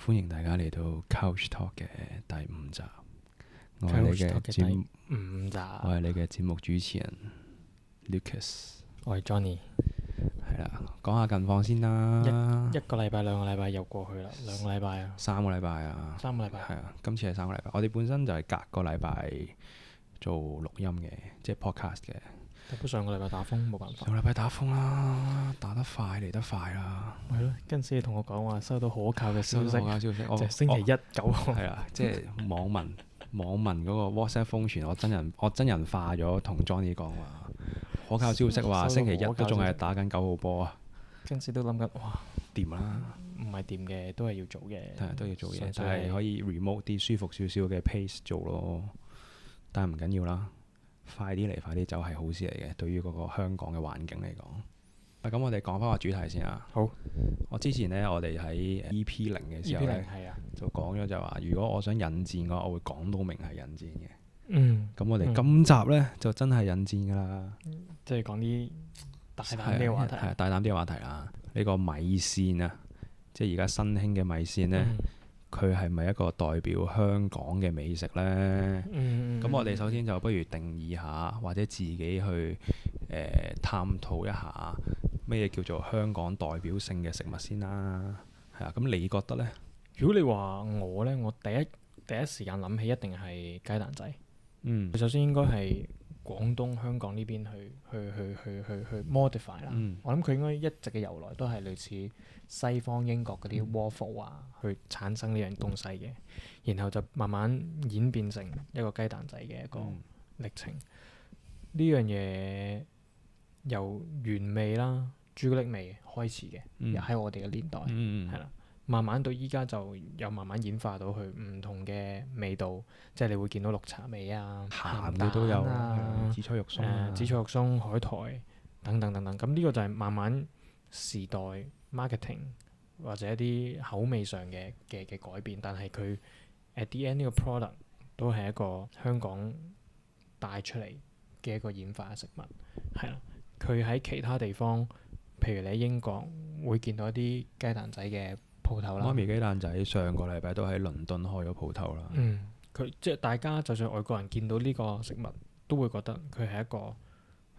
歡迎大家嚟到 Couch Talk 嘅第5集。我係你嘅節目主持人 Lucas。我係 Johnny。係啦，講下近況先啦。一個禮拜、2個禮拜又過去啦，2個禮拜啊，3個禮拜啊。3個禮拜。係啊，今次係3個禮拜。我哋本身就係隔個禮拜做錄音嘅，即係 podcast 嘅。不過上個禮拜打風冇辦法。上個禮拜打風啦，打得快嚟得快啦。係咯，跟住你同我講話收到可靠嘅消息，就係星期一9號。係啦，即係網民嗰個 WhatsApp 瘋傳，我真人化咗同 Johnny 講話，可靠消息話星期一都仲係打緊9號波啊。跟住都諗緊，哇，掂啦，唔係掂嘅都係要做嘅，都要做嘢，但係可以 remote 啲舒服少少嘅 pace 做咯。但係唔緊要啦，快啲嚟快啲走係好事嚟嘅，對於嗰個香港嘅環境嚟講。咁我哋講翻個主題先啊。好。我之前呢，我哋喺 EP0嘅時候呢，就講咗就話，如果我想引戰嘅話，我會講到明係引戰嘅。咁我哋今集呢，就真係引戰㗎啦。即係講啲大膽啲嘅話題。係大膽啲嘅話題啦。呢個米線啊，即係而家新興嘅米線呢，佢係咪一個代表香港嘅美食呢？咁我哋首先就不如定義下，或者自己去探討一下咩叫做香港代表性嘅食物先啦。係啊，咁你覺得呢？如果你話我呢，我第一時間諗起一定係雞蛋仔。首先應該係廣東香港呢邊去 modify 啦。我諗佢應該一直嘅由來都係類似西方英國嗰啲 waffle 啊，去產生呢樣東西嘅，然後就慢慢演變成一個雞蛋仔嘅一個歷程。呢樣嘢由原味啦、朱古力味開始嘅，又喺我哋嘅年代，係啦。慢慢到依家就又慢慢演化到去唔同嘅味道，即係你會見到綠茶味啊、鹹嘅都有啊、紫菜肉鬆、海苔等等等等。咁呢個就係慢慢時代 marketing 或者一啲口味上嘅改變，但係佢 at the end 呢個 product 都係一個香港帶出嚟嘅一個演化嘅食物，係啦。佢喺其他地方，譬如你喺英國會見到一啲雞蛋仔嘅鋪頭啦，媽咪雞蛋仔上個禮拜都喺倫敦開咗鋪頭啦。佢即係大家就算外國人見到呢個食物，都會覺得佢係一個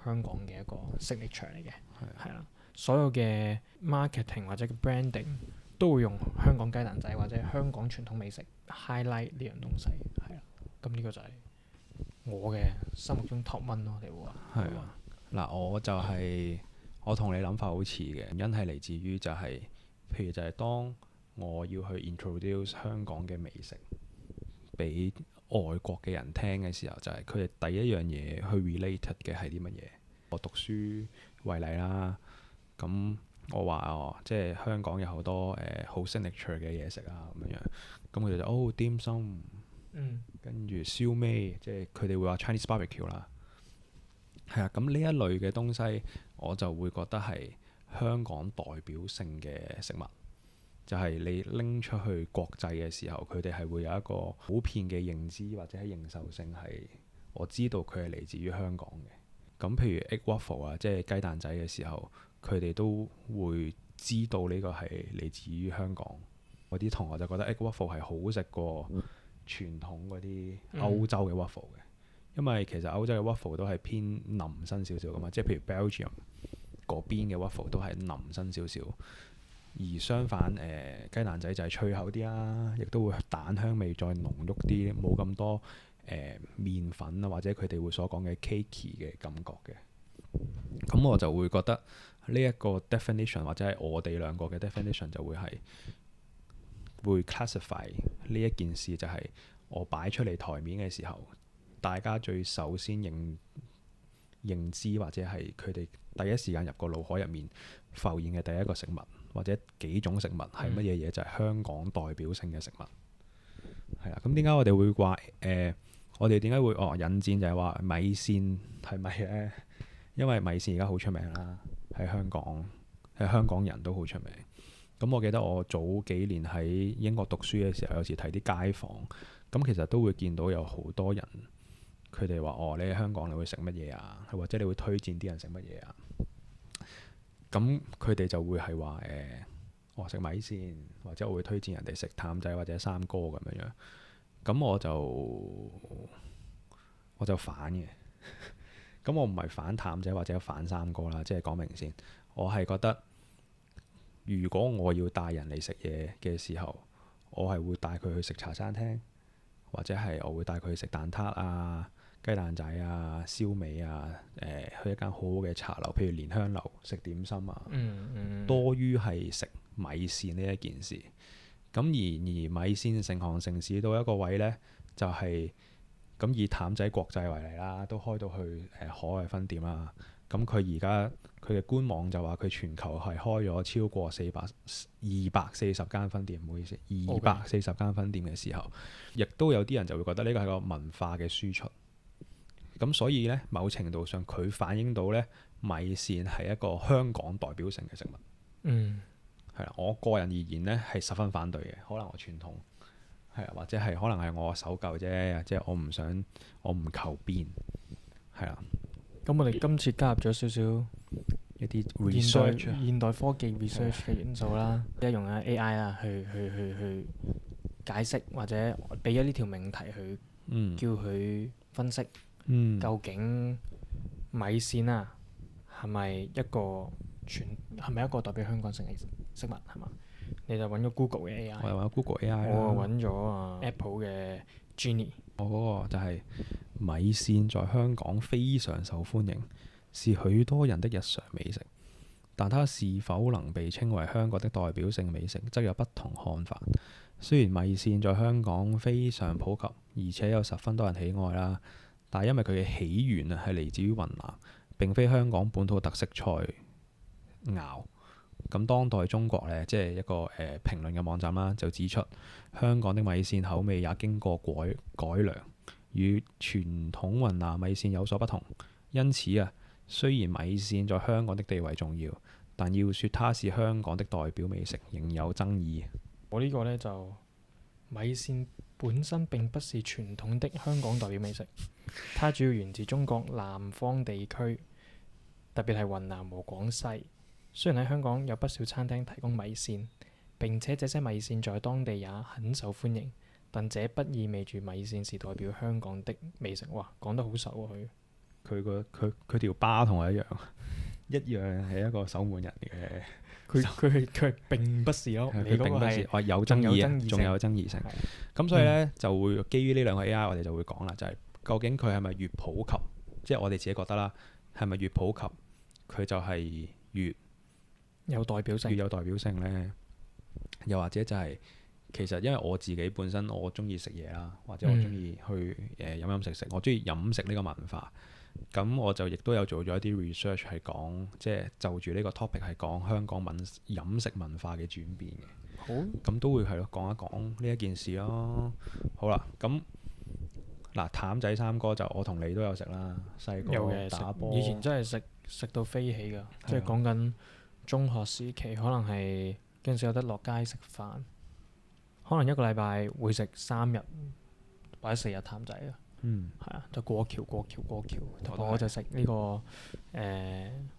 香港嘅一個 signature 嚟嘅，係啦。所有嘅 marketing 或者 branding 都會用香港雞蛋仔或者香港傳統美食 highlight 呢樣東西，係啦。咁呢個就係我嘅心目中 top one 咯，你會話係啊？嗱，我就係我同你諗法好似嘅，原因係嚟自於就係。譬如就係當我要去 introduce 香港嘅美食俾外國嘅人聽嘅時候，就係佢哋第一樣嘢去 related 嘅係啲乜嘢？我讀書為例啦，咁我話即係香港有好多好 signature 嘅嘢食啊咁樣，咁佢哋就點心，跟住燒味，即係佢哋會話 Chinese barbecue 啦，係啊，咁呢一類嘅東西我就會覺得係香港代表性嘅食物，就係你拎出去國際嘅時候，佢哋係會有一個普遍嘅認知或者係認受性係，我知道佢係嚟自於香港嘅。咁譬如 egg waffle 啊，即係雞蛋仔嘅時候，佢哋都會知道呢個係嚟自於香港。我啲同學就覺得 egg waffle 係好食過傳統嗰啲歐洲嘅 waffle 嘅，因為其實歐洲嘅 waffle 都係偏腍身少少噶嘛，即係譬如 Belgium嗰邊嘅 waffle 都係腍身少少，而相反雞蛋仔就係脆口啲啦，亦都會蛋香味再濃郁啲，冇咁多麵粉啊或者佢哋會所講嘅 cakey 嘅感覺嘅。咁我就會覺得呢一個 definition 或者係我哋兩個嘅 definition 就會係會 classify 呢一件事，就係我擺出嚟台面嘅時候，大家最首先認知或者係佢哋第一時間入個腦海入面浮現嘅第一個食物或者幾種食物係乜嘢嘢？就係香港代表性嘅食物。係啦，咁點解我哋會話我哋點解會引戰就係話米線係咪呢？因為米線而家好出名啦，喺香港人都好出名。咁我記得我早幾年喺英國讀書嘅時候，有時睇啲街訪，咁其實都會見到有好多人，佢哋話你喺香港你會食乜嘢啊？或者你會推薦啲人食乜嘢啊？咁佢哋就會係話我食米線，或者我會推薦人哋食譚仔或者三哥咁樣樣。咁我就反嘅。咁我唔係反譚仔或者反三哥啦，即係講明先。我係覺得，如果我要帶人嚟食嘢嘅時候，我係會帶佢去食茶餐廳，或者係我會帶佢去食蛋撻啊、雞蛋仔啊、燒味啊，去一間好好嘅茶樓，譬如蓮香樓食點心啊，多於係食米線呢一件事。咁而米線成行成市到一個位呢，就係、咁以譚仔國際為例啦，都開到去海外分店啦。咁佢而家佢嘅官網就話佢全球係開咗超過240間分店，唔好意思，240間分店嘅時候，亦都有啲人就會覺得呢個係個文化嘅輸出。咁所以呢，某程度上佢反映到呢，米線係一個香港代表性嘅食物。係啦，我個人而言呢，係十分反對嘅。可能我傳統係啊，或者係可能係我守舊啫，即係我唔求變係啦。咁我哋今次加入咗少少一啲 research 現代科技 research 嘅元素啦，即係用下 AI 啦，去解釋或者俾咗呢條命題去叫佢分析，究竟米線啊係咪一個代表香港性嘅食物係嘛？你就揾咗 Google 嘅 AI，我又揾 Google AI，我揾咗Apple 嘅 Genie。我嗰個就係米線在香港非常受歡迎，是許多人的日常美食，但它是否能被稱為香港的代表性美食，則有不同看法。雖然米線在香港非常普及，而且有十分多人喜愛啦，但因為佢嘅起源係嚟自於雲南，並非香港本土特色菜肴。咁當代中國呢，即係一個評論嘅網站啦，就指出香港的米線口味也經過改良，與傳統雲南米線有所不同。因此啊，雖然米線在香港的地位重要，但要說它是香港的代表美食，仍有爭議。我呢個呢，就米線本身並不是傳統的香港代表美食，它主要源自中國南方地區，特別係雲南和廣西。雖然喺香港有不少餐廳提供米線，並且這些米線在當地也很受歡迎，但這不意味住米線是代表香港的美食。哇，講得好熟喎佢條疤同我一樣，一樣係一個守門人嘅。佢並不是咯，你嗰個係有爭議，仲有爭議性。咁所以呢，就會基於呢兩個 AI，我哋就會講啦，就係究竟佢係咪越普及，即係我哋自己覺得啦，係咪越普及佢就係越有代表性呢？又或者就係其實因為我自己本身我中意食嘢啦，或者我中意去飲食，我中意飲食呢個文化。咁我就亦都有做咗一啲 research 係講，即係就住呢個 topic 係講香港飲食文化嘅轉變嘅。好，咁都會係咯，講一講呢一件事咯。好啦，咁嗱，譚仔三哥就我同你都有食啦，細個打波，以前真係食到飛起㗎，即係講緊中學時期，可能係嗰陣時有得落街食飯，可能一個禮拜會食3日或者4日譚仔啊。係啊，就過橋。同埋我就食呢個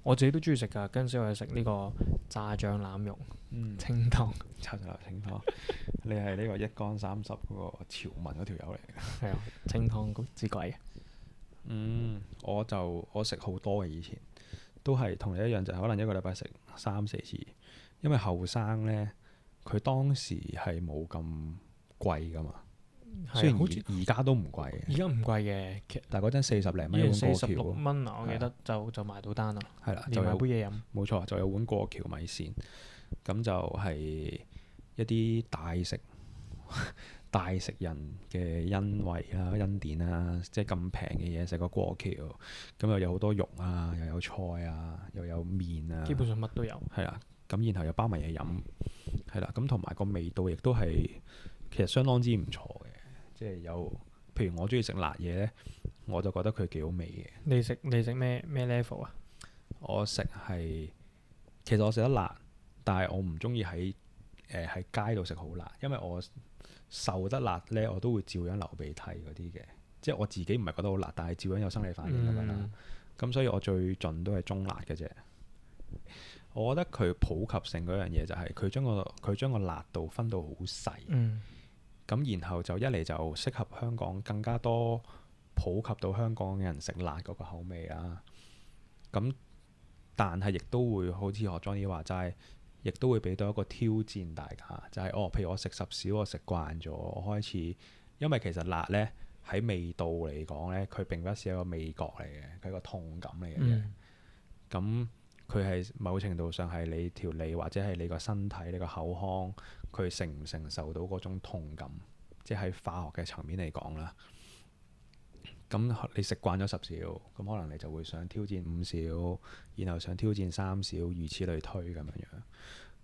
我自己都中意食㗎。嗰陣時我係食呢個炸醬腩肉清湯。炸醬腩清湯，你係呢個一缸30嗰個潮文嗰條友嚟嘅。係啊，清湯之鬼。我食好多嘅，以前都係同你一樣，就係可能一個禮拜食3-4次，因為後生呢，佢當時係冇咁貴㗎嘛。雖然而家都唔貴嘅，而家唔貴嘅，但係嗰陣40零蚊一碗過橋，46蚊啊！我記得就買到單啦，係啦，就有杯嘢飲，冇錯，就有碗過橋米線，咁就係一啲大食人嘅恩惠啦、恩典啦，即係咁平嘅嘢食個過橋，咁又有好多肉啊，又有菜啊，又有麵啊，基本上乜都有，係啦，咁然後又包埋嘢飲，係啦，咁同埋個味道亦都係其實相當之唔錯嘅。即係有，譬如我中意食辣嘢呢，我就覺得佢幾好味嘅。你食咩 level 啊？其實我食得辣，但係我唔中意喺街度食好辣，因為我受得辣呢，我都會照樣流鼻涕嗰啲嘅。即係我自己唔係覺得好辣，但係照樣有生理反應咁樣啦。咁所以我最盡都係中辣嘅啫。我覺得佢普及性嗰樣嘢就係佢將個辣度分到好細。咁然後就一嚟就適合香港更加多普及到香港嘅人食辣嗰個口味啦。咁但係亦都會好似學 Johnny 話齋，亦都會俾到一個挑戰大家，就係譬如我食10少，我食慣咗，我開始因為其實辣呢喺味道嚟講呢，佢並不是一個味覺嚟嘅，佢係個痛感嚟嘅啫。咁佢係某程度上係你條脷或者係你個身體、你個口腔，佢承唔承受到嗰種痛感，即係喺化學嘅層面嚟講啦。咁你食慣咗10少，咁可能你就會想挑戰5少，然後想挑戰3少，如此類推咁樣樣。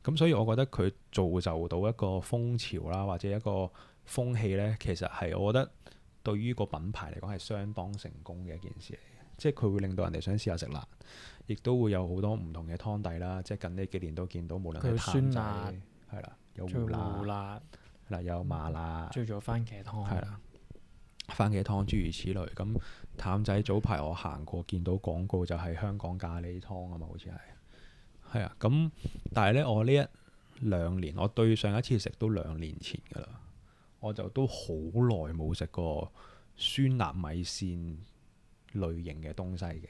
咁所以我覺得佢造就到一個風潮啦，或者一個風氣呢，其實係我覺得對於個品牌嚟講係相當成功嘅一件事嚟嘅。即係佢會令到人哋想試下食辣，亦都會有好多唔同嘅湯底啦。即係近呢幾年都見到，無論係淡仔，係啦，有胡辣，嗱有麻辣，仲有番茄湯，係啦，番茄湯諸如此類。咁淡仔早排我行過見到廣告就係香港咖喱湯啊嘛，好似係啊。咁但係呢，我呢1-2年，我對上一次食都2年前㗎啦，我就都好耐冇食過酸辣米線類型嘅東西嘅。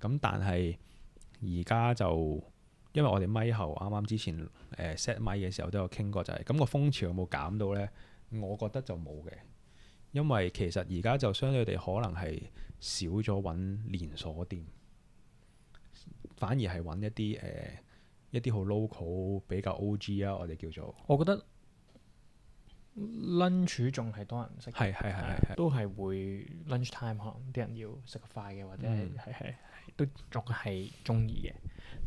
咁但係而家就因為我哋咪後啱啱之前set 咪嘅時候都有傾過，就係咁個風潮有冇減到呢？我覺得就冇嘅，因為其實而家就相對地可能係少咗揾連鎖店，反而係揾一啲好 local 比較 OG 啊，我哋叫做。我覺得 lunch 仲係多人食，係都係會 lunch time 可能啲人要食快嘅，或者係都仲係中意嘅，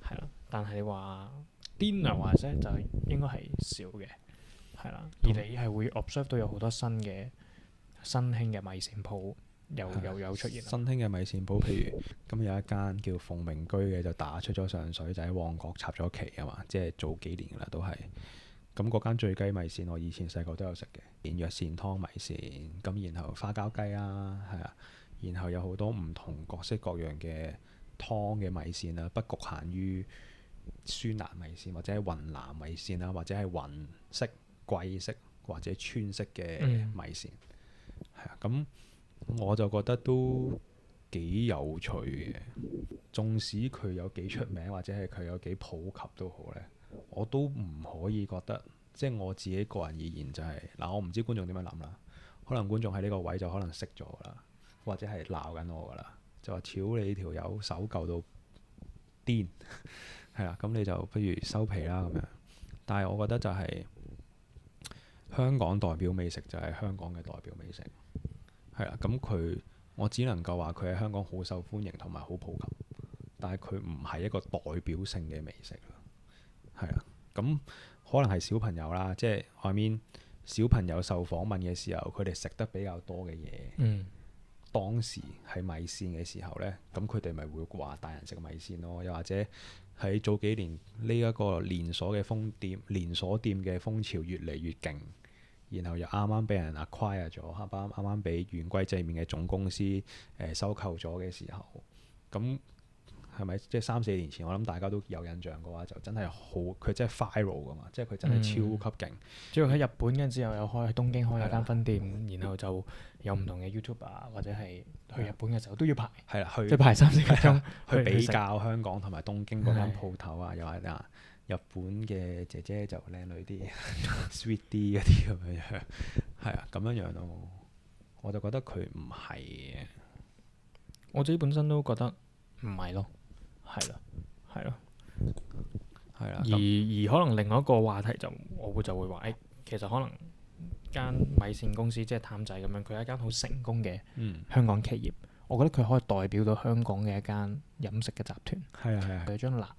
係啦。但係你話 dinner 或者就應該係少嘅，係啦。而你係會 observe 到有好多新興嘅米線鋪有出現。新興嘅米線鋪，譬如咁有一間叫鳳鳴居嘅，就打出咗上水，就喺旺角插咗旗啊嘛，即係早幾年啦都係。咁嗰間醉雞米線，我以前細個都有食嘅，藥膳湯米線，咁然後花膠雞啊，係啊，然後有好多唔同各式各樣嘅湯嘅米線啦，不局限於酸辣米線或者係雲南米線啦，或者係雲式、貴式或者川式嘅米線，係啊，咁我就覺得都幾有趣嘅。縱使佢有幾出名或者係佢有幾普及都好呢，我都唔可以覺得，即係我自己個人而言就係嗱，我唔知觀眾點樣諗啦。可能觀眾喺呢個位就可能識咗啦，或者係鬧緊我噶啦，就話屌你條友守舊到癲，係啦，咁你就不如收皮啦咁樣。但係我覺得就係香港代表美食就係香港嘅代表美食，係啦。咁我只能夠話佢喺香港好受歡迎同埋好普及，但係佢唔係一個代表性嘅美食啦。係啊，咁可能係小朋友啦，即係外面小朋友受訪問嘅時候，佢哋食得比較多嘅嘢。當時係米線嘅時候呢，咁佢哋咪會話大人食米線咯。又或者喺早幾年呢一個連鎖店嘅風潮越嚟越勁，然後又啱啱俾人 acquire 咗，啱啱俾元貴製麵嘅總公司收購咗嘅時候，咁係咪即係3-4年前？我諗大家都有印象嘅話，就真係好，佢真係 viral 噶嘛，即係佢真係超級勁。主要喺日本嘅之後，有喺東京開咗間分店，然後就有唔同嘅 YouTuber 或者係去日本嘅時候都要排，係啦，即係排3-4個鐘去比較香港同埋東京嗰間鋪頭啊，又話日本嘅姐姐就靚女啲，sweet 啲嗰啲咁樣樣，係啊，咁樣樣咯。我就覺得佢唔係嘅，我自己本身都覺得唔係咯。係啦。而可能另外一個話題我就會話，其實可能間米線公司即係譚仔咁樣，佢係一間好成功嘅香港企業。我覺得佢可以代表到香港嘅一間飲食嘅集團。佢將辣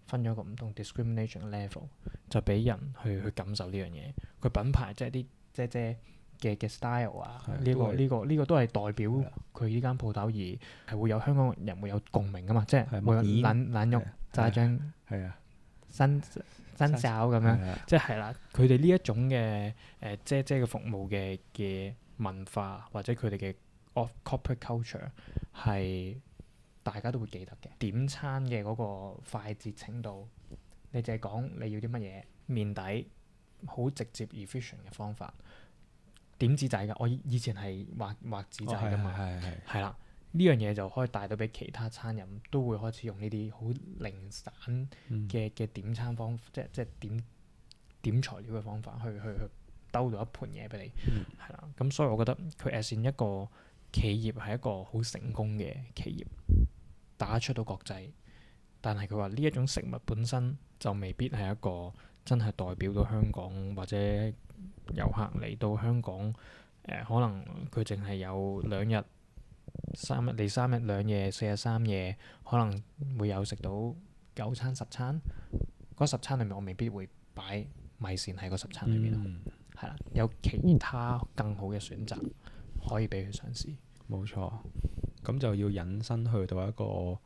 分咗個唔同 discrimination level，就俾人去感受呢樣嘢。佢品牌即係啲姐姐嘅 style 啊，呢個都係代表佢呢間鋪頭，而係會有香港人會有共鳴噶嘛，即係會有懶肉炸醬新炒咁樣，即係啦。佢哋呢一種嘅姐嘅服務嘅文化或者佢哋嘅 corporate culture 係大家都會記得嘅。點餐嘅嗰個快捷程度，你淨係講你要啲乜嘢，面底好直接 efficient 嘅方法。點紙仔㗎，我以前係畫紙仔㗎嘛，係啦，呢樣嘢就可以帶到俾其他餐飲都會開始用呢啲好零散嘅點餐方法，即係點材料嘅方法去兜到一盤嘢俾你，係啦。咁所以我覺得佢 as in 一個企業係一個好成功嘅企業，打出到國際。但係佢話呢一種食物本身就未必係一個真係代表到香港或者遊客嚟到香港，可能佢淨係有2日、3日嚟3日2夜、4日3夜，可能會有食到9餐10餐。嗰10餐裏面我未必會擺米線喺嗰10餐裏面咯，係啦，有其他更好嘅選擇可以俾佢嘗試。冇錯，咁就要引申去到一個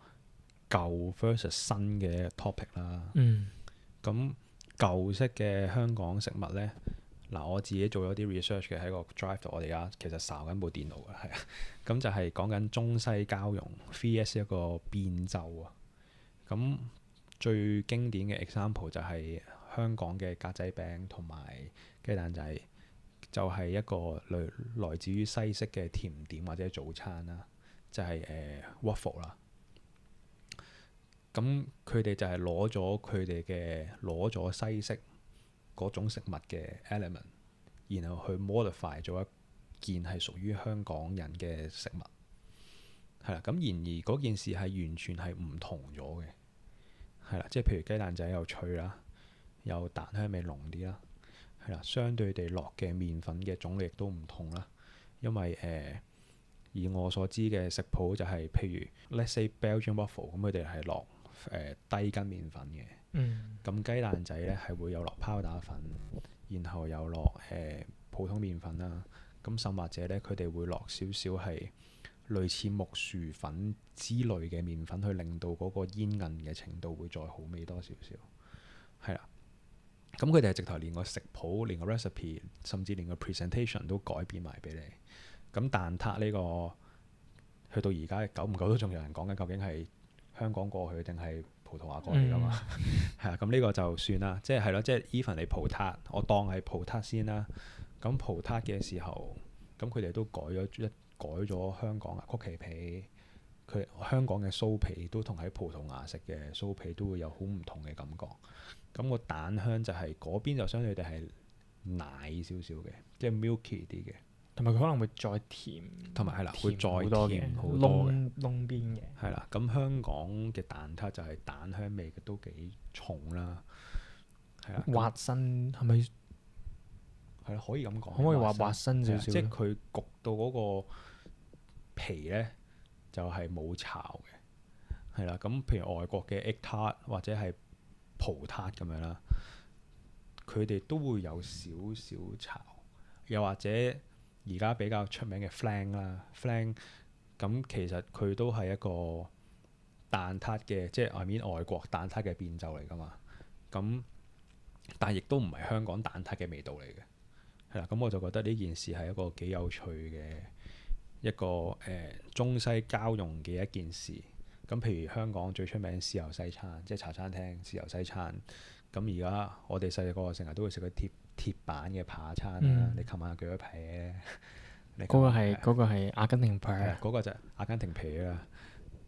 舊 versus 新嘅 topic 啦。咁舊式嘅香港食物呢，嗱我自己做咗啲 research 嘅喺個 drive 度，我哋而家其實睄緊部電腦嘅，係啊，咁就係講緊中西交融 vs 一個變奏啊。咁最經典嘅 example 就係香港嘅格仔餅同埋雞蛋仔，就係一個來自於西式嘅甜點或者早餐啦，就係waffle 啦。咁佢哋就係攞咗西式嗰種食物嘅 element，然後去 modify 咗一件係屬於香港人嘅食物，係啦。咁然而嗰件事係完全係唔同咗嘅，係啦，即係譬如雞蛋仔又脆啦，有蛋香味濃啲啦，係啦，相對地落嘅麵粉嘅種類亦都唔同啦，因為以我所知嘅食譜就係譬如 let's say Belgian waffle， 咁佢哋係落低筋麵粉嘅，咁雞蛋仔呢係會有落泡打粉，然後有落普通麵粉啦，咁甚或者呢，佢哋會落少少係類似木薯粉之類嘅麵粉，去令到嗰個煙韌嘅程度會再好味多少少，係啦。咁佢哋係直頭連個食譜、連個 recipe， 甚至連個 presentation 都改變埋俾你。咁蛋撻呢個去到而家久唔久都仲有人講緊，究竟係香港過去定係葡萄牙過嚟㗎嘛？係啊，咁呢個就算啦，即係咯，即係 even 你葡撻，我當係葡撻先啦。咁葡撻嘅時候，咁佢哋都改咗香港嘅曲奇皮，佢香港嘅酥皮都同喺葡萄牙食嘅酥皮都會有好唔同嘅感覺。咁個蛋香就係嗰邊就相對地係奶少少嘅，即係 milky 啲嘅。同埋佢可能會再甜，同埋係啦，會再甜好多嘅燶邊嘅。係啦，咁香港嘅蛋撻就係蛋香味嘅都幾重啦，係啦。滑身係咪？係啦，可以咁講。可唔可以話滑身少少？即係佢焗到嗰個皮咧，就係冇巢嘅，係啦。咁譬如外國嘅 egg tart 或者係葡撻咁樣啦，佢哋都會有少少巢，又或者而家比較出名嘅 flan 啦 ，flan 咁其實佢都係一個蛋撻嘅，即係外國蛋撻嘅變奏嚟㗎嘛。咁但係亦都唔係香港蛋撻嘅味道嚟嘅，係啦。咁我就覺得呢件事係一個幾有趣嘅一個中西交融嘅一件事。咁譬如香港最出名豉油西餐，即係茶餐廳豉油西餐。咁而家我哋細個成日都會食個鐵板嘅扒餐啦。你琴晚鋸咗皮咧？嗰個係阿根廷皮，嗰個就係阿根廷皮啦。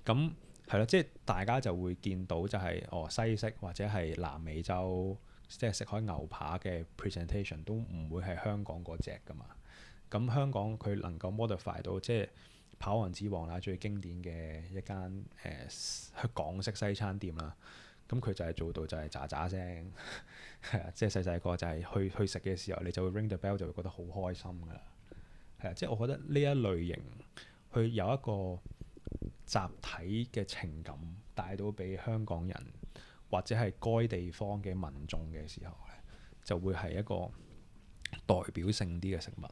咁係咯，即係大家就會見到就係西式或者係南美洲，即係食開牛扒嘅 presentation 都唔會係香港嗰隻噶嘛。咁香港佢能夠 modify 到即係跑王之王啦，最經典嘅一間港式西餐店啦。咁佢就係做到就係喳喳聲，係啊，即係細細個就係去食嘅時候，你就會 ring the bell 就會覺得好開心噶啦。係啊，即係我覺得呢一類型，去有一個集體嘅情感帶到俾香港人或者係該地方嘅民眾嘅時候咧，就會係一個代表性啲嘅食物。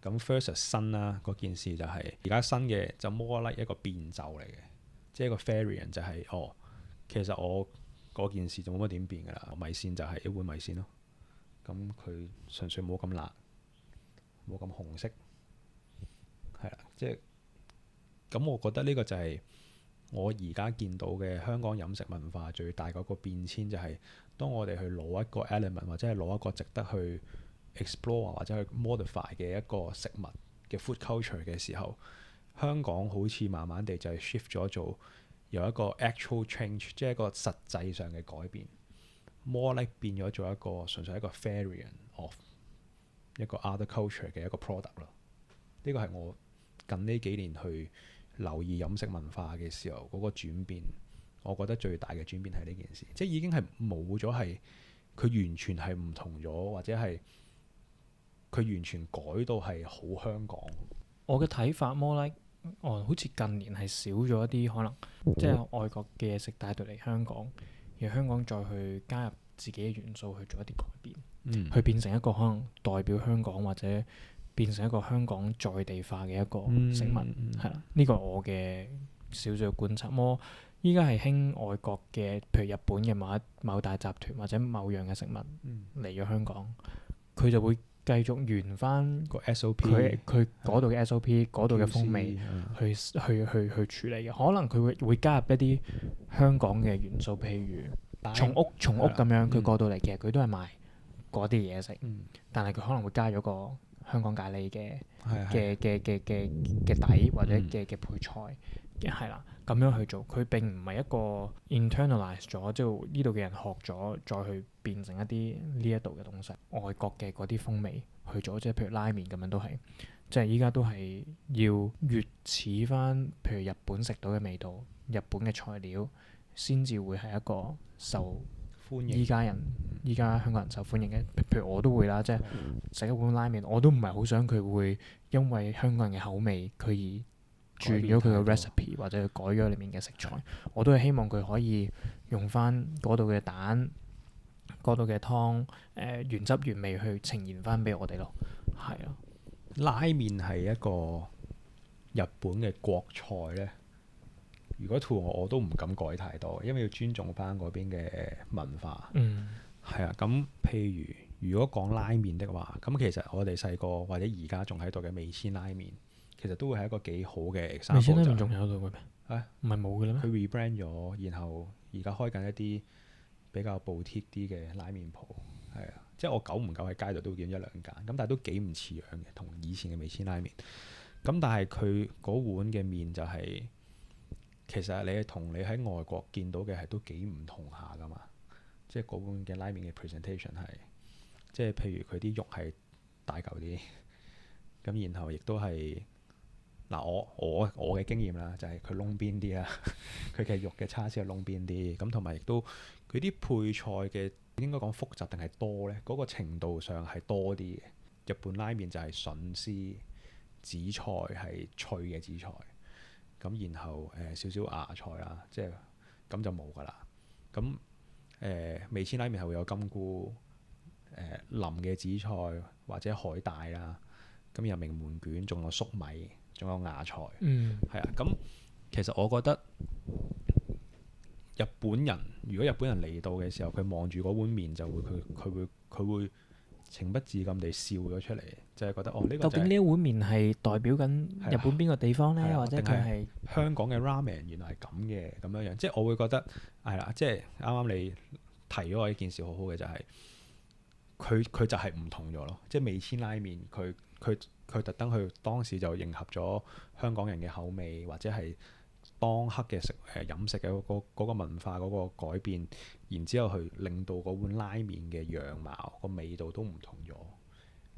咁 versus 新啦，嗰件事就係而家新嘅就 more like 一個變奏嚟嘅，即係一個 variant 就係其實我嗰件事就冇乜點變㗎啦，米線就係一碗米線咯。咁佢純粹冇咁辣，冇咁紅色，係啦，即係咁。我覺得呢個就係我而家見到嘅香港飲食文化最大嗰個變遷就係，當我哋去攞一個 element 或者係攞一個值得去 explore 或者去 modify 嘅一個食物嘅 food culture 嘅時候，香港好似慢慢地就係 shift 咗做有一個 actual change，即係一個實際上嘅改變，more like 變咗做一個純粹一個 variant of 一個 other culture 嘅一個 product 咯。呢個係我近呢幾年去留意飲食文化嘅時候嗰個轉變，我覺得最大嘅轉變係呢件事，即係已經係冇咗係佢完全係唔同咗，或者係佢完全改到係好香港。我嘅睇法 more like， 好似近年係少咗一啲可能即係外國嘅嘢食帶到嚟香港，而香港再去加入自己嘅元素去做一啲改變，去變成一個可能代表香港或者變成一個香港在地化嘅一個食物，係啦。呢個係我嘅少少觀察。依家係興外國嘅，譬如日本嘅某大集團或者某樣嘅食物嚟咗香港，佢就會繼續沿翻個 SOP，佢嗰度嘅 SOP 嗰度嘅風味去處理嘅。可能佢會加入一啲香港嘅元素，譬如松屋咁樣，佢過到嚟其實佢都係賣嗰啲嘢食，但係佢可能會加咗個香港咖喱嘅底或者嘅配菜，係啦，咁樣去做。佢並唔係一個 internalize 咗，即係呢度嘅人學咗，再去變成一啲呢一度嘅東西，外國嘅嗰啲風味去做，即係譬如拉麵咁樣都係，即係依家都係要越似翻譬如日本食到嘅味道，日本嘅材料先至會係一個受歡迎。依家香港人受歡迎嘅，譬如我都會啦，即係食一碗拉麵，我都唔係好想佢會因為香港人嘅口味，佢而轉咗佢嘅 recipe 或者改咗裡面嘅食材。我都係希望佢可以用翻嗰度嘅蛋、嗰度嘅湯，原汁原味去呈現翻俾我哋咯。係啊，拉麵係一個日本嘅國菜咧。如果套我都唔敢改太多，因為要尊重翻嗰邊嘅文化。係啊，咁譬如果講拉麵的話，咁其實我哋細個或者而家仲喺度嘅味千拉麵，其實都會係一個幾好嘅 example。味千拉麵仲喺度嘅咩？唔係冇嘅啦咩？佢 rebrand 咗，然後而家開緊一啲比較 boutique 啲嘅拉麵鋪。係啊，即係我久唔久喺街度都會見一兩間，咁但係都幾唔似樣嘅，同以前嘅味千拉麵。咁但係佢嗰碗嘅麵就係，其實你同你喺外國見到嘅係都幾唔同下噶嘛。即係嗰碗嘅拉麵嘅 presentation 係，即係譬如佢啲肉係大嚿啲，咁然後亦都係嗱我嘅經驗啦，就係佢窿邊啲啦，佢嘅肉嘅叉燒係窿邊啲，咁同埋亦都佢啲配菜嘅應該講複雜定係多咧？嗰個程度上係多啲嘅。日本拉麵就係筍絲紫菜係脆嘅紫菜，咁然後少少芽菜啦，即係咁就冇㗎啦。咁味千拉麵係會有金菇、腍嘅紫菜或者海帶啦，咁有名門卷，仲有粟米，仲有芽菜，係啊。咁其實我覺得日本人，如果日本人嚟到嘅時候，佢望住嗰碗麵就會佢會情不自禁地笑咗出嚟，就係覺得呢個究竟呢一碗麵係代表緊日本邊個地方呢？或者佢係香港嘅 ramen 原來係咁嘅咁樣樣，即係我會覺得係啦。即係啱啱你提咗我一件事好好嘅就係佢就係唔同咗咯。即係味千拉麵，佢特登去當時就迎合咗香港人嘅口味，或者係當刻嘅飲食嘅嗰個文化嗰個改變，然之後去令到嗰碗拉麵嘅樣貌個味道都唔同咗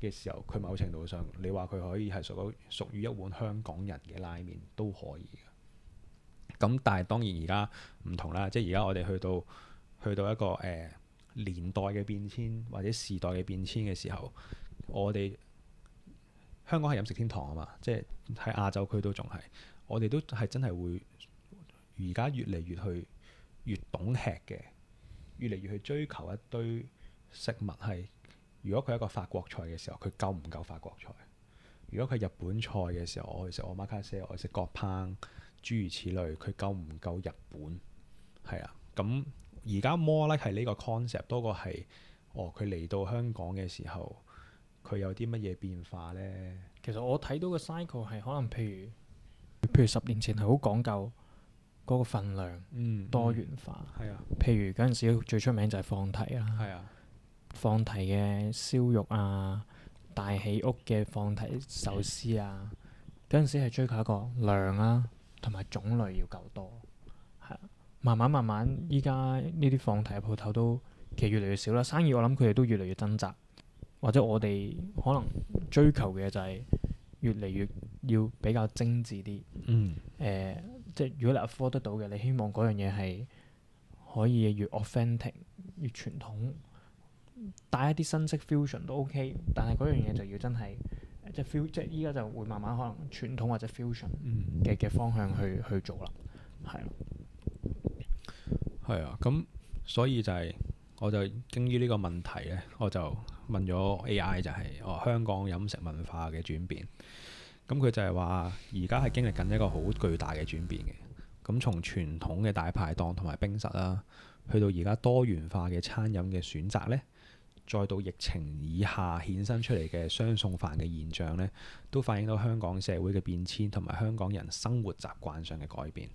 嘅時候，佢某程度上你話佢可以係屬於一碗香港人嘅拉麵都可以嘅。咁但係當然而家唔同啦，即係而家我哋去到一個年代嘅變遷或者時代嘅變遷嘅時候，我哋香港係飲食天堂啊嘛，即係喺亞洲區都仲係。我哋都係真係會而家越嚟越懂吃嘅，越嚟越去追求一堆食物係。如果佢係一個法國菜嘅時候，佢夠唔夠法國菜？如果佢係日本菜嘅時候，我去食omakase，我去食割烹，諸如此類，佢夠唔夠日本？係啊，咁而家 more like 係呢個 concept 多過係佢嚟到香港嘅時候，佢有啲乜嘢變化呢？其實我睇到嘅 cycle 係可能譬如10年前係好講究嗰個份量多元化。係啊，譬如嗰陣時最出名就係放題啦。係啊，放題嘅燒肉啊，大喜屋嘅放題壽司啊，嗰陣時係追求一個量啊，同埋種類要夠多。係啊，慢慢，依家呢啲放題嘅鋪頭都其實越嚟越少啦。生意我諗佢哋都越嚟越掙扎，或者我哋可能追求嘅就係越嚟越要比較精緻啲。即係如果你 afford 得到嘅，你希望嗰樣嘢係可以越 authentic 越傳統，帶一啲新式 fusion 都 OK，但係嗰樣嘢就要真係即係依家就會慢慢可能傳統或者 fusion 嘅方向去做啦。係咯，係啊，咁所以就係我就經於呢個問題咧，我就問咗 AI 就係香港飲食文化嘅轉變。咁佢就係話而家係經歷緊一個好巨大嘅轉變嘅。咁從傳統嘅大排檔同埋冰室啦，去到而家多元化嘅餐飲嘅選擇呢，再到疫情以下衍生出嚟嘅雙餸飯嘅現象呢，都反映到香港社會嘅變遷同埋香港人生活習慣上嘅改變。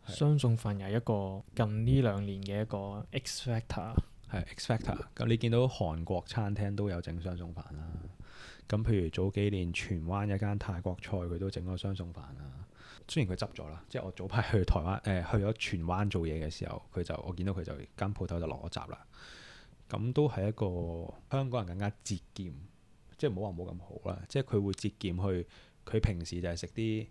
雙餸飯又係一個近呢2年嘅一個 X factor。係 X factor。咁你見到韓國餐廳都有整雙餸飯啦。咁譬如早幾年荃灣一間泰國菜佢都整咗雙餸飯啦。雖然佢執咗啦，即係我早排去台灣去咗荃灣做嘢嘅時候，我見到佢就間鋪頭就落咗閘啦。咁都係一個香港人更加節儉，即係唔好話冇咁好啦，即係佢會節儉去，佢平時就係食啲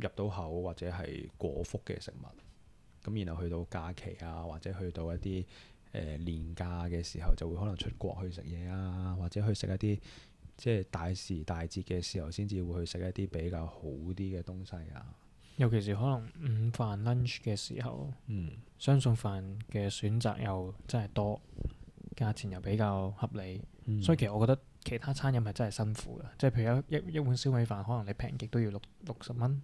入到口或者係果腹嘅食物。咁然後去到假期啊，或者去到一啲年假嘅時候，就會可能出國去食嘢啊，或者去食一啲即係大時大節嘅時候，先至會去食一啲比較好啲嘅東西啊。尤其是可能午飯 lunch 嘅時候，雙餸飯嘅選擇又真係多，價錢又比較合理，所以其實我覺得其他餐飲係真係辛苦嘅。即係譬如一碗燒米飯，可能你平極都要60蚊，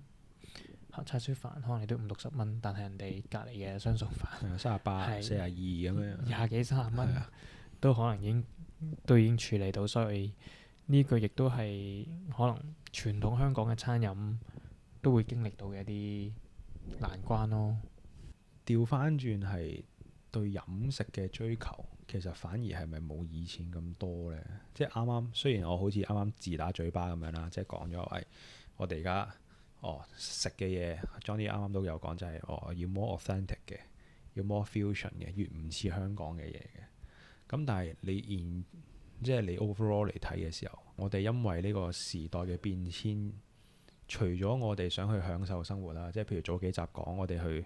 叉燒飯可能你都50-60蚊，但係人哋隔離嘅雙餸飯38、42咁樣，20幾30蚊都可能已經處理到，所以呢個亦都係可能傳統香港嘅餐飲都會經歷到嘅一啲難關咯。調翻轉係對飲食嘅追求，其實反而係咪冇以前咁多呢？即係啱啱，雖然我好似啱啱自打嘴巴咁樣啦，即係講咗我哋而家食嘅嘢，Johnny 啱啱都有講，就係要 more authentic 嘅，要 more fusion 嘅，越唔似香港嘅嘢嘅。咁但係即係你 overall 嚟睇嘅時候，我哋因為呢個時代嘅變遷，除咗我哋想去享受生活啦，即係譬如早幾集講我哋去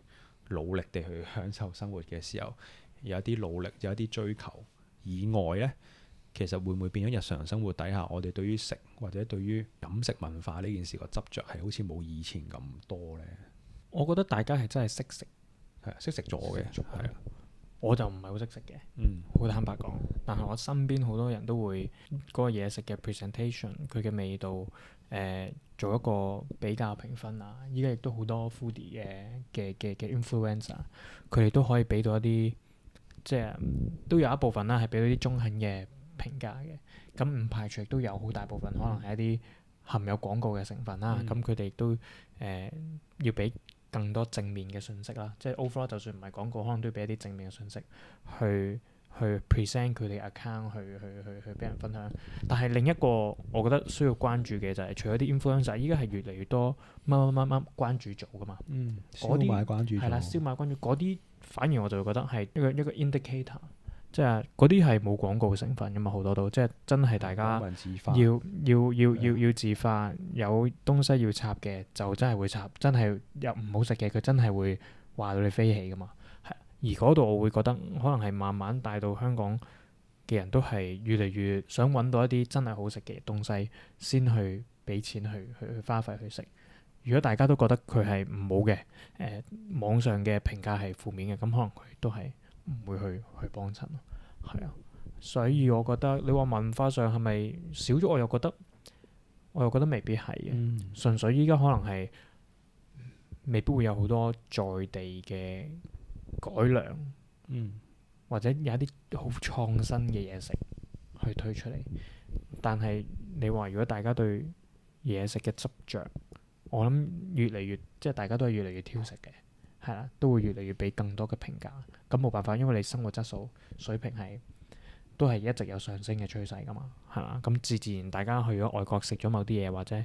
努力地去享受生活嘅時候，有一啲努力，有一啲追求以外呢，其實會唔會變咗日常生活底下，我哋對於食或者對於飲食文化呢件事個執着係好似冇以前咁多呢？我覺得大家係真係識食，識食咗嘅，係啊。我就唔係好識食嘅，好坦白講。但係我身邊好多人都會嗰個嘢食嘅 presentation，佢嘅味道，做一個比較評分啊。依家亦都好多 foodie 嘅 influencer，佢哋都可以俾到一啲，即係都有一部分啦，係俾到啲中肯嘅評價嘅。咁唔排除亦都有好大部分可能係一啲含有廣告嘅成分啦。咁佢哋亦都要俾更多正面嘅信息啦，即係 overall 就算唔係廣告，可能都要俾一啲正面嘅信息去 present 佢哋 account 去俾人分享。但係另一個我覺得需要關注嘅就係，除咗啲 influencer，依家係越嚟越多乜關注組噶嘛。燒賣關注組係啦，燒賣關注嗰啲，反而我就會覺得係一個 indicator。即係嗰啲係冇廣告成分噶嘛，好多都即係真係大家要自發，有東西要插嘅就真係會插，真係又唔好食嘅佢真係會話到你飛起噶嘛。而嗰度我會覺得可能係慢慢帶到香港嘅人都係越嚟越想揾到一啲真係好食嘅東西，先去俾錢去花費去食。如果大家都覺得佢係唔好嘅，網上嘅評價係負面嘅，咁可能佢都係唔會去幫襯咯。係啊，所以我覺得你話文化上係咪少咗？我又覺得未必係嘅。純粹依家可能係未必會有好多在地嘅改良，或者有一啲好創新嘅嘢食去推出嚟。但係你話如果大家對嘢食嘅執着我諗越嚟越即係大家都係越嚟越挑食嘅，係啦，都會越嚟越俾更多嘅評價。咁冇辦法，因為你生活質素水平都係一直有上升嘅趨勢㗎嘛，係嘛？咁自然大家去咗外國食咗某啲嘢，或者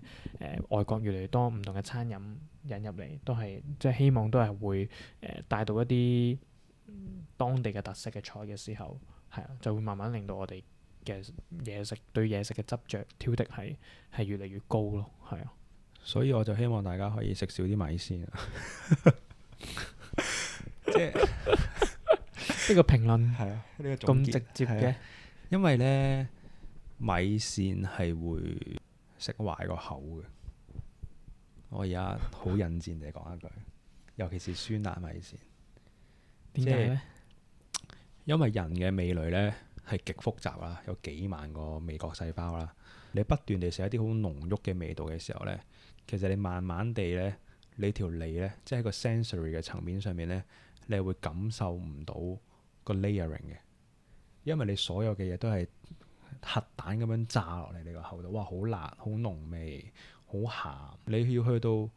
外國越嚟越多唔同嘅餐飲引入嚟，都係即係希望都係會帶到一啲當地嘅特色嘅菜嘅時候，係啊，就會慢慢令到我哋嘅嘢食對嘢食嘅執着挑剔係越嚟越高咯，係啊。所以我就希望大家可以食少啲米線啊！即係呢個評論係啊，呢個咁直接嘅，因為咧米線係會食壞個口嘅。我而家好引戰地講一句，尤其是酸辣米線。點解咧？因為人嘅味蕾咧係極複雜啦，有幾萬個味覺細胞啦。你不斷地食一啲好濃郁嘅味道嘅時候咧，其實你慢慢地咧，你條脷咧，即係喺個 sensory 嘅層面上面咧，你係會感受唔到個 layering 嘅，因為你所有嘅嘢都係核彈咁樣炸落嚟你個口度，哇！好辣，好濃味，好鹹。你要去到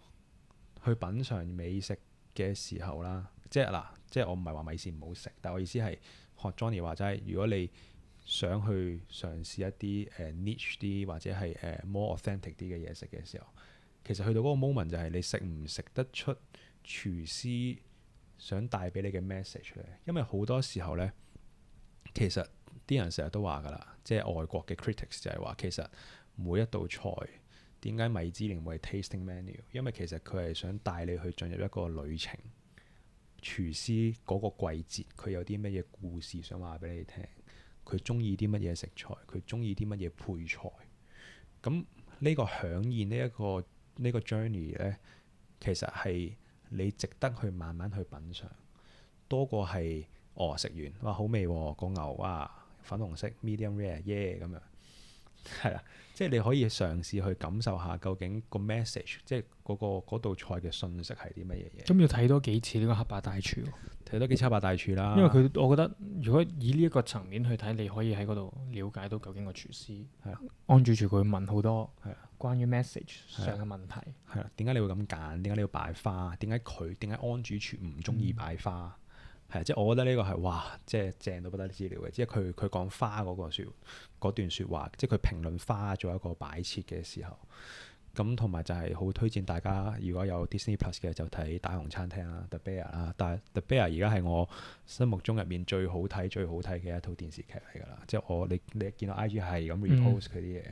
去品嚐美食嘅時候啦，即係嗱，即係我唔係話米線唔好食，但我意思係學 Johnny 話齋，如果你想去嘗試一啲niche 啲或者係more authentic 啲嘅嘢食嘅時候，其實去到嗰個 moment 就係你食唔食得出廚師想帶俾你嘅 message 咧？因為好多時候咧，其實啲人成日都話㗎啦，即係外國嘅 critics 就係話，其實每一道菜點解米芝蓮會係 tasting menu？因為其實佢係想帶你去進入一個旅程，廚師嗰個季節佢有啲乜嘢故事想話俾你聽，佢中意啲乜嘢食材，佢中意啲乜嘢配菜。咁呢個饗宴呢個 journey 咧，其實係你值得去慢慢去品嚐，多過係食完哇好味喎，個牛哇粉紅色 medium rare 耶咁樣，係啦，即係你可以嘗試去感受下究竟個 message， 即係嗰道菜嘅信息係啲乜嘢嘢。咁要睇多幾次呢個黑白大廚喎，睇多幾次黑白大廚啦。因為我覺得如果以呢一個層面去睇，你可以喺嗰度了解到究竟個廚師係啦，按住佢問好多係啦關於 message 上嘅問題係啦，點解你會咁揀？點解你要擺花？點解安主廚唔中意擺花？係啊，即係我覺得呢個係哇，即係正到不得之了嘅。即係佢講花嗰段説話，即係佢評論花做一個擺設嘅時候。咁同埋就係好推薦大家，如果有 Disney Plus 嘅就睇大雄餐廳啦 The Bear 啦。但係 The Bear 而家係我心目中入面最好睇嘅一套電視劇嚟㗎啦。即係你見到 IG 係咁 repost 佢啲嘢，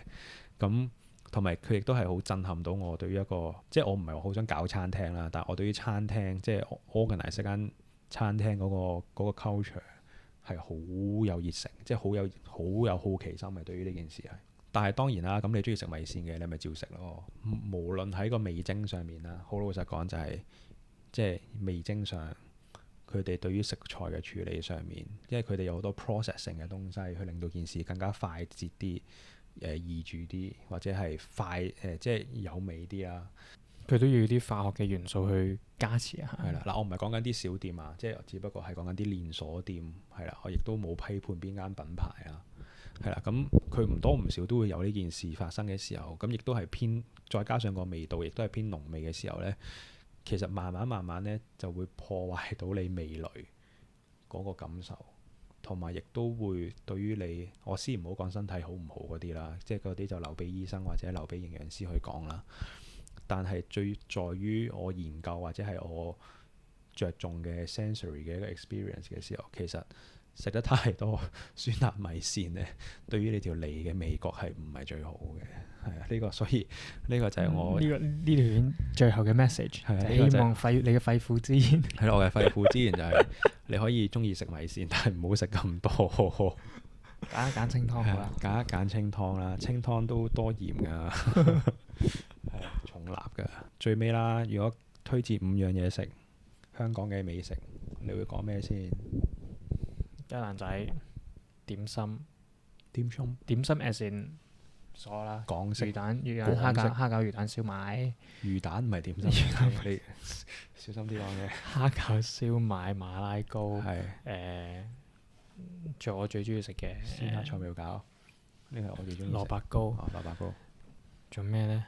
咁同埋佢亦都係好震撼到我對於一個，即係我唔係話好想搞餐廳啦，但係我對於餐廳即係 organize 間餐廳嗰個 culture 係好有熱誠，即係好有好奇心嘅對於呢件事係。但係當然啦，咁你中意食米線嘅，你咪照食咯。無論喺個味精上面啦，好老實講就係即係味精上，佢哋對於食材嘅處理上面，因為佢哋有好多 processing 嘅東西，去令到件事更加快捷啲、易煮啲，或者係快即係有味啲啦。佢都要啲化學嘅元素去加持啊。係啦，嗱，我唔係講緊啲小店啊，即係只不過係講緊啲連鎖店，係啦，我亦都冇批判邊間品牌啊。係啦，咁佢唔多唔少都會有呢件事發生嘅時候，咁亦都係偏，再加上個味道亦都係偏濃味嘅時候呢，其實慢慢呢就會破壞到你味蕾嗰個感受，同埋亦都會對於你，我先唔好講身體好唔好嗰啲啦，即係嗰啲就留俾醫生或者留俾營養師去講啦。但係最在於我研究或者係我着重嘅 sensory 嘅一個 experience 嘅時候，其實食得太多酸辣米線咧，對於你條脷嘅味覺係唔係最好嘅？係啊，呢個所以呢個就係我呢條片最後嘅 message，係希望你嘅肺腑之言。係咯，我嘅肺腑之言就係你可以中意食米線，但係唔好食咁多。揀一揀清湯好啦，揀一揀清湯啦，清湯都多鹽㗎，係重辣㗎。最尾啦，如果推薦5樣嘢食，香港嘅美食，你會講咩先？雞蛋仔、點心、點心 as in 所啦，港式魚蛋、蝦餃、魚蛋燒賣。魚蛋唔係點心，你小心啲講嘢。蝦餃燒賣、馬拉糕，係仲有我最中意食嘅鮮蝦菜苗餃，呢個我最中意。蘿蔔糕，蘿蔔糕。仲咩呢？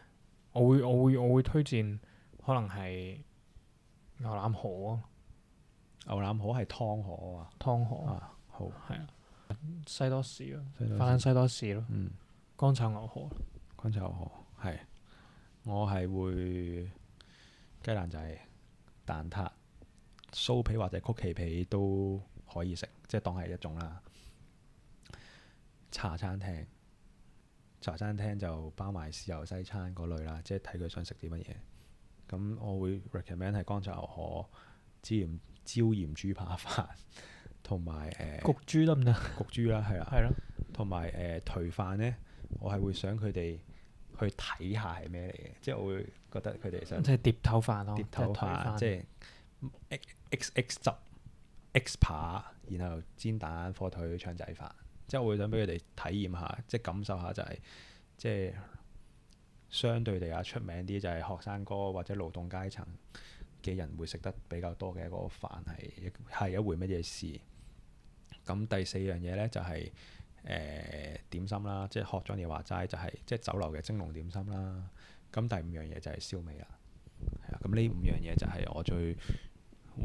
我會推薦可能係牛腩河啊。牛腩河係湯河啊。湯河啊，好。係啊。西多士咯，法蘭西多士咯。乾炒牛河。乾炒牛河係。我係會雞蛋仔、蛋撻、酥皮或者曲奇皮都可以食，即係當係一種啦。茶餐廳就包埋豉油西餐嗰類啦，即係睇佢想食啲乜嘢。咁我會 recommend 係乾炒牛河、椒鹽豬扒飯，同埋焗豬得唔得？焗豬啦，係啊。係咯。同埋頹飯呢，我係會想佢哋去睇下係咩嚟嘅，即係我會覺得佢哋想即係碟頭飯咯，碟頭飯，即係 XX 汁、X 扒，然後煎蛋、火腿、腸仔飯。即係我會想俾佢哋體驗下，即係感受下就係、即係相對地出名啲就係學生哥或者勞動階層嘅人會食得比較多嘅一個飯係一回乜嘢事。咁第四樣嘢呢，就係、點心啦，即係學咗你話齋就係、即係酒樓嘅蒸籠點心啦。咁第五樣嘢就係燒味啦。係啊，咁呢五樣嘢就係我最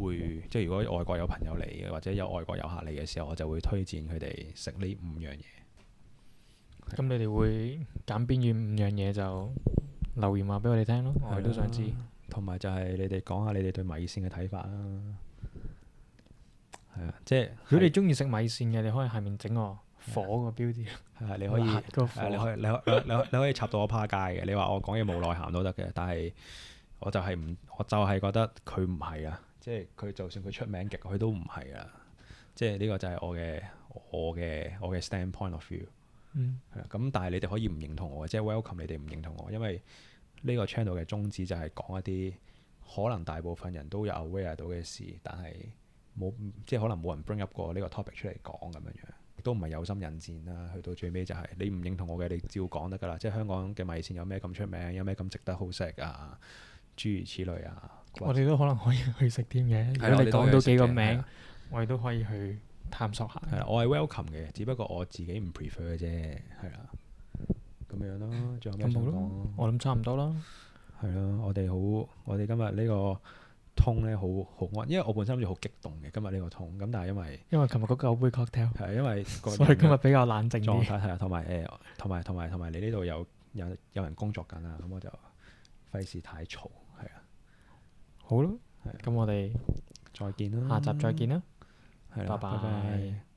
會，即係如果外國有朋友嚟嘅，或者有外國遊客嚟嘅時候，我就會推薦佢哋食呢五樣嘢。咁你哋會揀邊五樣嘢就留言話俾我哋聽咯，我哋都想知。同埋就係你哋講下你哋對米線嘅睇法啦。係啊，即係如果你中意食米線嘅，你可以下面整個火個標誌。係你可以，你可以插到我趴街嘅。你話我講嘢冇內涵都得嘅，但係我就係覺得佢唔係啊。即係佢就算佢出名極，佢都唔係啊！即係呢個就係我嘅 standpoint of view。係啊，咁但係你哋可以唔認同我，即係 welcome 你哋唔認同我，因為呢個 channel 嘅宗旨就係講一啲可能大部分人都有 aware 到嘅事，但係即係可能冇人 bring up 過呢個 topic 出嚟講咁樣樣，都唔係有心引戰啦。去到最尾就係你唔認同我嘅，你照講得㗎啦。即係香港嘅米線有咩咁出名，有咩咁值得好食啊？諸如此類啊！我哋都可能可以去食添嘅。如果你講到幾個名，我哋都可以去探索下。係啊，我係 welcome 嘅，只不過我自己唔 prefer 嘅啫。係啦，咁樣咯。仲有咩想講？我諗差唔多啦。係咯，我哋今日呢個通咧好安，因為我本身諗住好激動嘅今日呢個通，咁但係因為琴日嗰9杯 cocktail 係因為所以今日比較冷靜啲。係啊，同埋你呢度有人工作緊啊，咁我就費事太嘈。係啊。好咯，咁我哋再見啦，下集再見啦，係啦，拜拜。